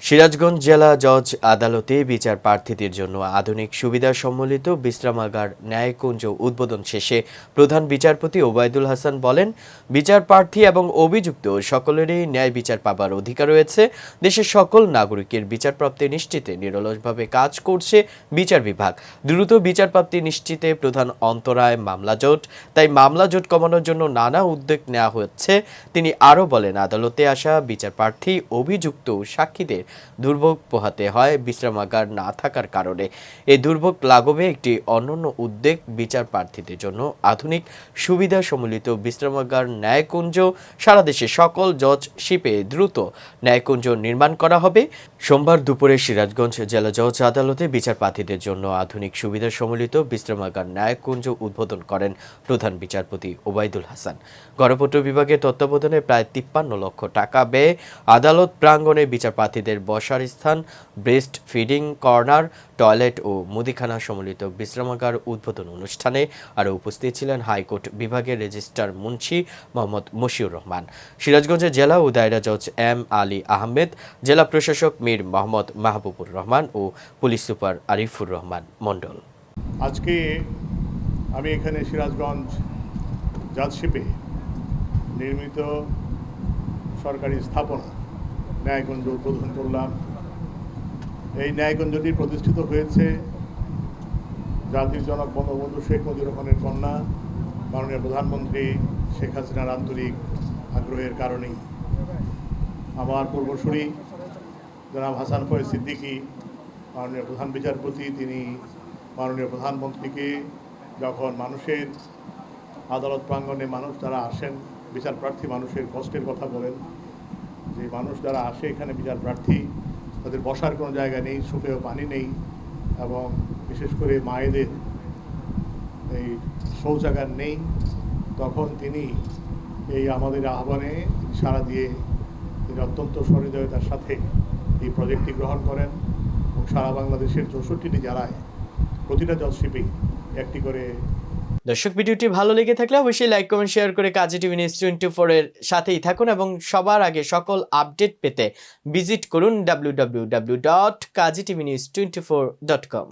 সিরাজগঞ্জ জেলা জজ আদালতে বিচার প্রার্থীদের জন্য আধুনিক সুবিধা সম্বলিত বিশ্রামাগার ন্যায়কুঞ্জ উদ্বোধন শেষে প্রধান বিচারপতি ওবায়দুল হাসান বলেন, বিচার প্রার্থী এবং অভিযুক্ত সকলেরই ন্যায় বিচার পাবার অধিকার রয়েছে। দেশের সকল নাগরিকের বিচার প্রাপ্তি নিশ্চিতে নিরলসভাবে কাজ করছে বিচার বিভাগ। দ্রুত বিচার প্রাপ্তি নিশ্চিতে প্রধান অন্তরায় মামলা জট, তাই মামলা জট কমানোর জন্য নানা উদ্যোগ নেওয়া হচ্ছে। তিনি আরও বলেন, আদালতে আসা বিচার প্রার্থী, অভিযুক্ত সাক্ষীদের দুর্ভোগ পোহাতে হয় বিশ্রামাগার না থাকার কারণে। এই দুর্ভোগ লাঘবে একটি অনন্য উদ্যোগ বিচার প্রার্থীদের জন্য আধুনিক সুবিধা সম্মিলিত বিশ্রামাগার ন্যায়কুঞ্জ। সারা দেশে সকল জজ শিপে দ্রুত ন্যায়কুঞ্জ নির্মাণ করা হবে। সোমবার দুপুরে সিরাজগঞ্জ জেলা জজ আদালতে বিচার প্রার্থীদের জন্য আধুনিক সুবিধা সম্মিলিত বিশ্রামাগার ন্যায়কুঞ্জ উদ্বোধন করেন প্রধান বিচারপতি ওবায়দুল হাসান। গণপূর্ত বিভাগের তত্ত্বাবধানে প্রায় 53 লক্ষ টাকা ব্যয়ে আদালত প্রাঙ্গণে বিচার প্রার্থীদের বসার স্থান, ব্রেস্ট ফিডিং কর্নার, টয়লেট ও মুদিখানা সম্মিলিত বিশ্রামাগার উদ্বোধন অনুষ্ঠানে আরও উপস্থিত ছিলেন হাইকোর্ট বিভাগের রেজিস্ট্রার মুন্সি মোহাম্মদ মশিউর রহমান, সিরাজগঞ্জের জেলা ও দায়রা জজ এম আলী আহমেদ, জেলা প্রশাসক মীর মোহাম্মদ মাহবুবুর রহমান ও পুলিশ সুপার আরিফুর রহমান মণ্ডল। আজকে আমি এখানে সিরাজগঞ্জ জাজশিপে নির্মিত সরকারি স্থাপনা ন্যায়কুঞ্জ উদ্বোধন করলাম। এই ন্যায়কুঞ্জটি প্রতিষ্ঠিত হয়েছে জাতির জনক বঙ্গবন্ধু শেখ মুজিবুর রহমানের কন্যা মাননীয় প্রধানমন্ত্রী শেখ হাসিনার আন্তরিক আগ্রহের কারণেই। আমার পূর্বসূরি জনাব হাসান ফয়েজ সিদ্দিকী, মাননীয় প্রধান বিচারপতি, তিনি মাননীয় প্রধানমন্ত্রীকে যখন মানুষের আদালত প্রাঙ্গণে মানুষ যারা আসেন, বিচার প্রার্থী মানুষের কষ্টের কথা বলেন, যে মানুষ যারা আসে এখানে বিচার প্রার্থী, তাদের বসার কোনো জায়গা নেই, সুপেয় পানি নেই, এবং বিশেষ করে মায়েদের এই শৌচাগার নেই, তখন তিনি এই আমাদের আহ্বানে সাড়া দিয়ে তিনি অত্যন্ত সহৃদয়তার সাথে এই প্রজেক্টটি গ্রহণ করেন এবং সারা বাংলাদেশের 64টি জেলায় প্রতিটা জজশিপেই একটি করে। দর্শক, ভিডিওটি ভালো লেগে থাকলে অবশ্যই লাইক, কমেন্ট, শেয়ার করে কাজী টিভি নিউজ 24 এর সাথেই থাকুন এবং সবার আগে সকল আপডেট পেতে ভিজিট করুন www.kajtvnews24.com।